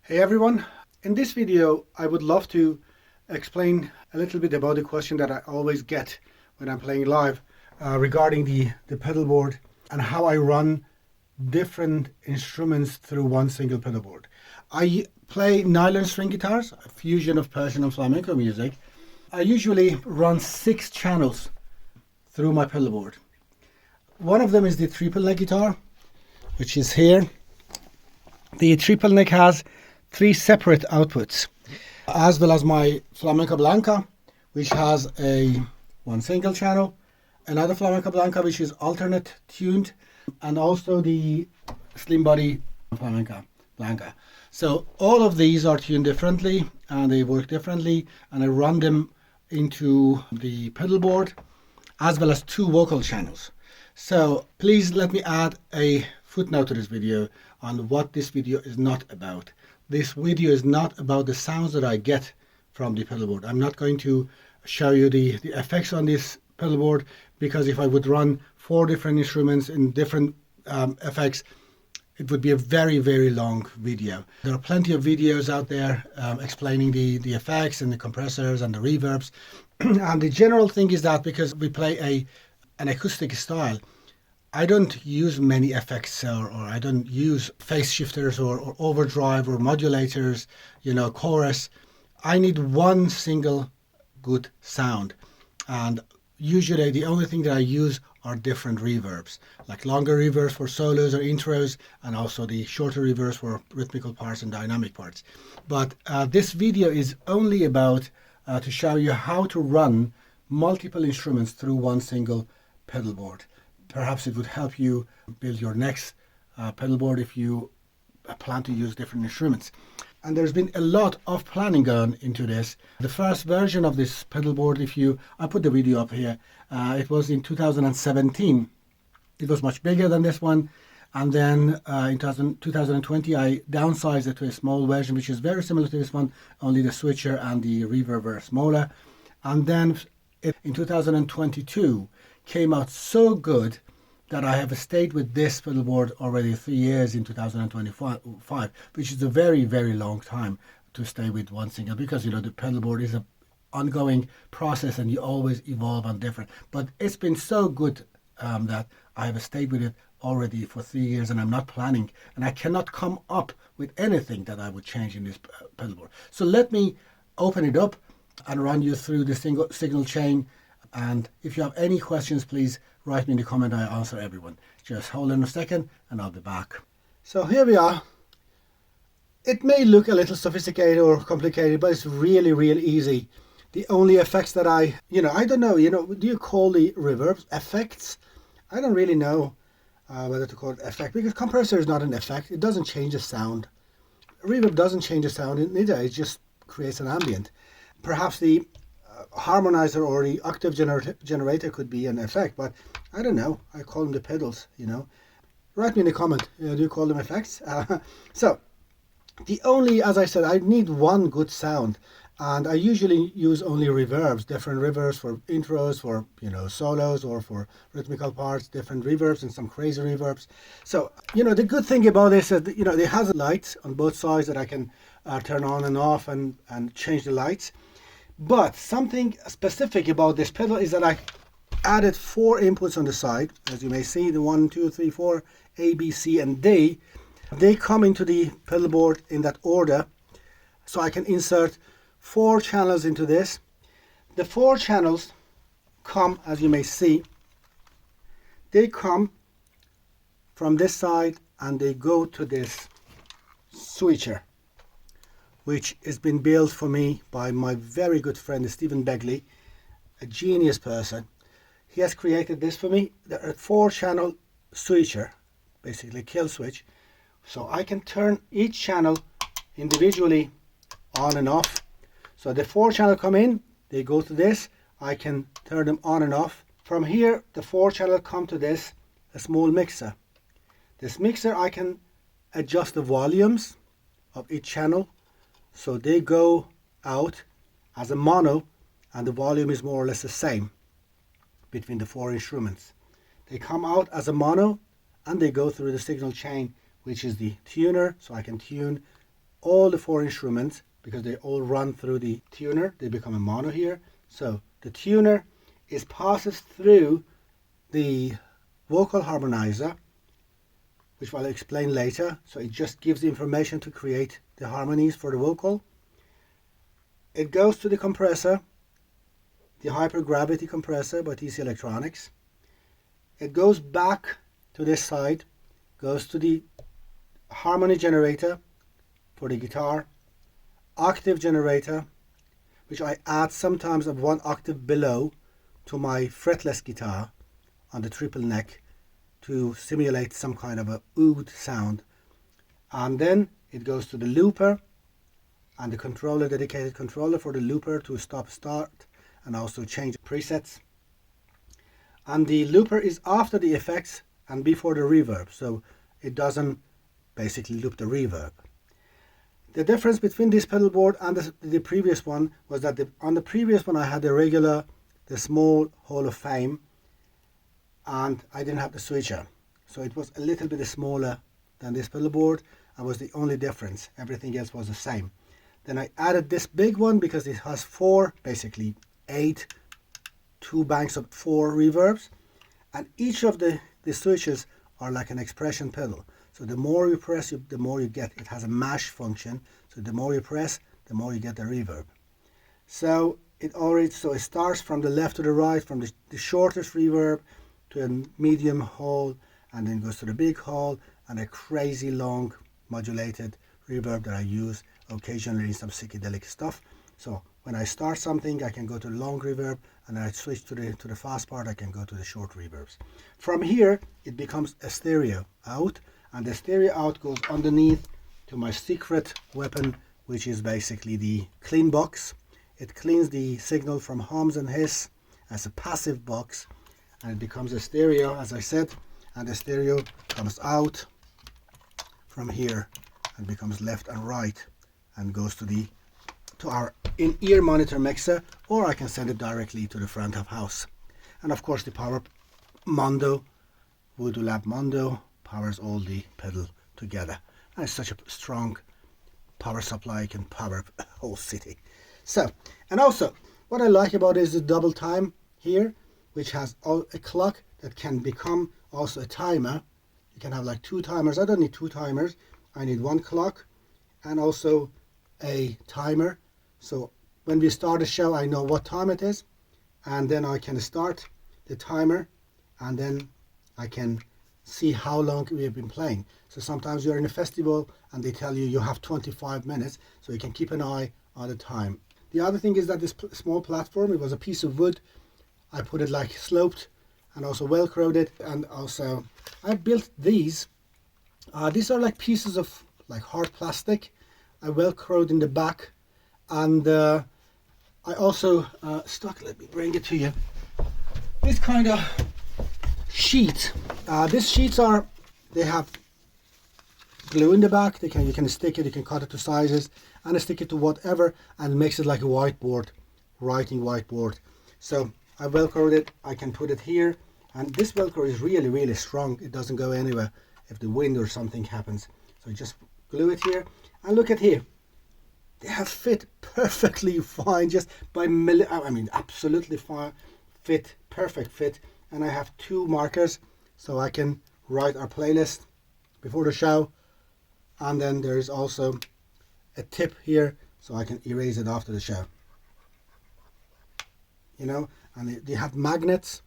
Hey everyone, in this video I would love to explain a little bit about the question that I always get when I'm playing live regarding the pedalboard and how I run different instruments through one single pedalboard. I play nylon string guitars, a fusion of Persian and flamenco music. I usually run 6 channels through my pedalboard. One of them is the triple neck guitar, which is here. The triple neck has 3 separate outputs, as well as my flamenco blanca, which has one single channel, another flamenco blanca which is alternate tuned, and also the slim body flamenco blanca. So all of these are tuned differently and they work differently, and I run them into the pedal board as well as 2 vocal channels. So please let me add a footnote to this video on what this video is not about. This video is not about the sounds that I get from the pedalboard. I'm not going to show you the effects on this pedalboard, because if I would run 4 different instruments in different effects, it would be a very, very long video. There are plenty of videos out there explaining the effects and the compressors and the reverbs. And the general thing is that because we play an acoustic style, I don't use many effects or I don't use phase shifters or overdrive or modulators, chorus. I need one single good sound. And usually the only thing that I use are different reverbs, like longer reverbs for solos or intros, and also the shorter reverbs for rhythmical parts and dynamic parts. But this video is only about to show you how to run multiple instruments through one single pedal board. Perhaps it would help you build your next pedal board if you plan to use different instruments. And there's been a lot of planning gone into this. The first version of this pedal board, I put the video up here, it was in 2017. It was much bigger than this one. And then in 2020, I downsized it to a small version, which is very similar to this one, only the switcher and the reverb are smaller. And then in 2022, came out so good that I have stayed with this pedalboard already 3 years in 2025, which is a very, very long time to stay with one single, because the pedalboard is an ongoing process and you always evolve on different. But it's been so good that I have stayed with it already for 3 years, and I'm not planning, and I cannot come up with anything that I would change in this pedalboard. So let me open it up and run you through the signal chain. And if you have any questions, please write me in the comment. I answer everyone. Just hold on a second and I'll be back. So here we are. It may look a little sophisticated or complicated, but it's really, really easy. The only effects that I don't know, do you call the reverbs effects? I don't really know whether to call it effect, because compressor is not an effect. It doesn't change the sound. Reverb doesn't change the sound either. It just creates an ambient. Perhaps the harmonizer or the octave generator could be an effect, but I don't know. I call them the pedals, Write me in the comment, do you call them effects? So the only, as I said, I need one good sound, and I usually use only reverbs, different reverbs for intros, for solos, or for rhythmical parts, different reverbs and some crazy reverbs. So the good thing about this is that, it has lights on both sides that I can turn on and off and change the lights. But something specific about this pedal is that I added 4 inputs on the side. As you may see, the 1, 2, 3, 4, A, B, C, and D. They come into the pedal board in that order. So I can insert 4 channels into this. The 4 channels come, as you may see, they come from this side and they go to this switcher, which has been built for me by my very good friend Stephen Begley, a genius person. He has created this for me. There are 4 channel switcher, basically kill switch, so I can turn each channel individually on and off. So the 4 channel come in, they go to this, I can turn them on and off. From here the 4 channel come to this, a small mixer. This mixer, I can adjust the volumes of each channel, so they go out as a mono and the volume is more or less the same between the 4 instruments. They come out as a mono and they go through the signal chain, which is the tuner, so I can tune all the four instruments, because they all run through the tuner, they become a mono here. So the tuner passes through the vocal harmonizer, which I'll explain later. So it just gives the information to create the harmonies for the vocal. It goes to the compressor, the hypergravity compressor by TC Electronics. It goes back to this side, goes to the harmony generator for the guitar, octave generator, which I add sometimes of 1 octave below to my fretless guitar on the triple neck to simulate some kind of a oud sound. And then it goes to the looper and the controller, dedicated controller for the looper to stop start and also change presets. And the looper is after the effects and before the reverb, so it doesn't basically loop the reverb. The difference between this pedal board and the previous one was that on the previous one I had the small Hall of Fame, and I didn't have the switcher, so it was a little bit smaller than this pedal board, and was the only difference. Everything else was the same. Then I added this big one because it has basically 2 banks of 4 reverbs, and each of the switches are like an expression pedal. So the more you press, the more you get. It has a mash function, so the more you press, the more you get the reverb. So it starts from the left to the right, from the shortest reverb to a medium hall, and then goes to the big hall and a crazy long modulated reverb that I use occasionally in some psychedelic stuff. So when I start something, I can go to the long reverb, and then I switch to the fast part, I can go to the short reverbs. From here, it becomes a stereo out, and the stereo out goes underneath to my secret weapon, which is basically the clean box. It cleans the signal from hums and hiss as a passive box, and it becomes a stereo, as I said, and the stereo comes out from here and becomes left and right and goes to our in-ear monitor mixer, or I can send it directly to the front of house. And of course the power Mondo, Voodoo Lab Mondo, powers all the pedal together, and it's such a strong power supply, can power a whole city. So, and also what I like about it is the double time here, which has a clock that can become also a timer. You can have like 2 timers. I don't need 2 timers, I need 1 clock and also a timer. So when we start a show, I know what time it is, and then I can start the timer, and then I can see how long we have been playing. So sometimes you're in a festival and they tell you have 25 minutes, so you can keep an eye on the time. The other thing is that this small platform, it was a piece of wood. I put it like sloped and also velcroed it, and also I built these. These are like pieces of like hard plastic. I velcroed in the back, and I also let me bring it to you, this kind of sheet. These sheets they have glue in the back. You can stick it, you can cut it to sizes and stick it to whatever, and it makes it like a whiteboard, writing whiteboard. So I velcroed it, I can put it here, and this velcro is really, really strong. It doesn't go anywhere if the wind or something happens. So I just glue it here, and look at here. They have fit perfectly fine, just by absolutely fine fit, perfect fit. And I have 2 markers, so I can write our playlist before the show, and then there is also a tip here, so I can erase it after the show. And they have magnets,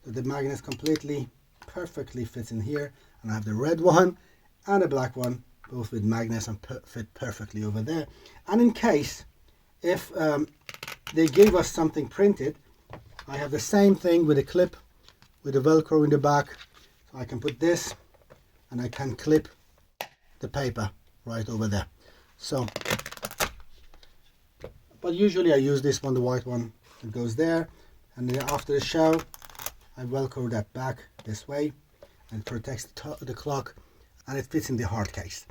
so the magnets completely perfectly fits in here, and I have the red one and a black one, both with magnets, and fit perfectly over there. And in case if they gave us something printed, I have the same thing with a clip with the velcro in the back, so I can put this and I can clip the paper right over there. So, but usually I use this one, the white one, that goes there, and then after the show I velcro that back this way, and it protects the clock, and it fits in the hard case.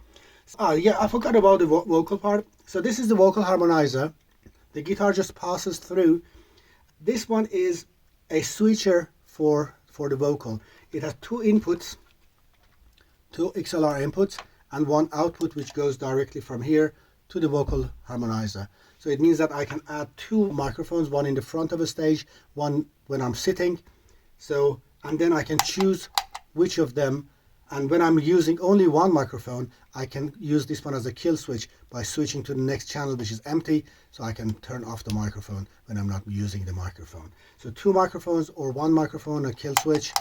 Oh yeah, I forgot about the vocal part. So this is the vocal harmonizer. The guitar just passes through. This one is a switcher for the vocal. It has 2 inputs, 2 XLR inputs, and 1 output, which goes directly from here to the vocal harmonizer. So it means that I can add two microphones, one in the front of a stage, one when I'm sitting. So, and then I can choose which of them. And when I'm using only one microphone, I can use this one as a kill switch by switching to the next channel, which is empty, so I can turn off the microphone when I'm not using the microphone. So two microphones or one microphone, a kill switch,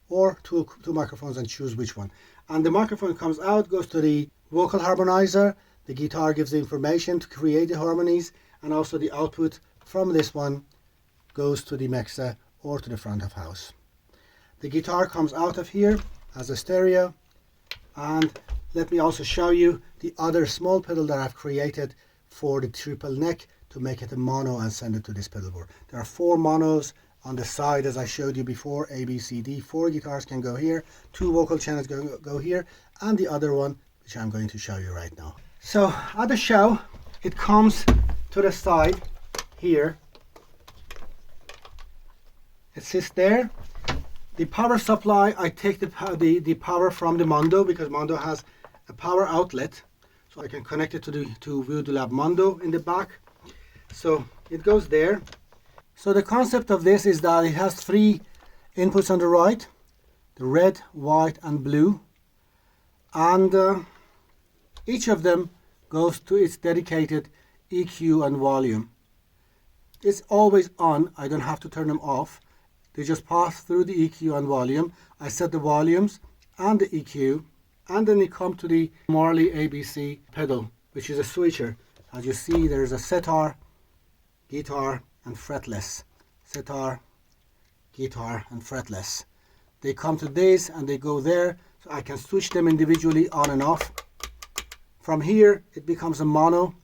or two microphones and choose which one. And the microphone comes out, goes to the vocal harmonizer. The guitar gives the information to create the harmonies, and also the output from this one goes to the mixer or to the front of house. The guitar comes out of here as a stereo, and let me also show you the other small pedal that I've created for the triple neck to make it a mono and send it to this pedal board. There are 4 monos on the side as I showed you before, A, B, C, D. 4 guitars can go here, 2 vocal channels go here, and the other one which I'm going to show you right now. So at the show it comes to the side here, it sits there. The power supply, I take the power from the Mondo, because Mondo has a power outlet, so I can connect it to Voodoo Lab Mondo in the back. So it goes there. So the concept of this is that it has 3 inputs on the right, the red, white and blue, and each of them goes to its dedicated EQ and volume. It's always on, I don't have to turn them off. They just pass through the EQ and volume. I set the volumes and the EQ, and then you come to the Marley ABC pedal, which is a switcher. As you see, there's a setar, guitar and fretless. Setar, guitar and fretless. They come to this and they go there, so I can switch them individually on and off. From here it becomes a mono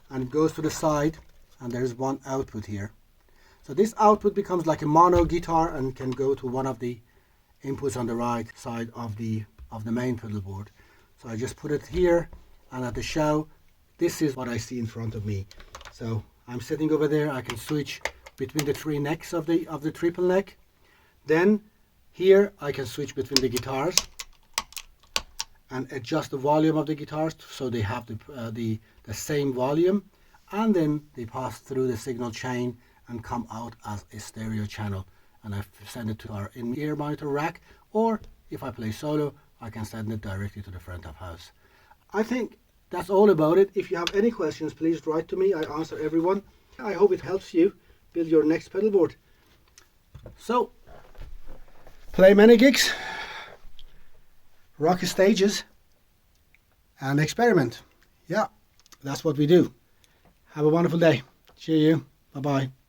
and it goes to the side, and there's one output here. So this output becomes like a mono guitar and can go to one of the inputs on the right side of the main pedal board. So I just put it here, and at the show this is what I see in front of me. So I'm sitting over there, I can switch between the 3 necks of the triple neck. Then here I can switch between the guitars and adjust the volume of the guitars so they have the same volume, and then they pass through the signal chain and come out as a stereo channel, and I send it to our in-ear monitor rack, or if I play solo I can send it directly to the front of house. I think that's all about it. If you have any questions, please write to me. I answer everyone. I hope it helps you build your next pedal board. So play many gigs, rock stages and experiment. Yeah, that's what we do. Have a wonderful day. Cheer you. Bye bye.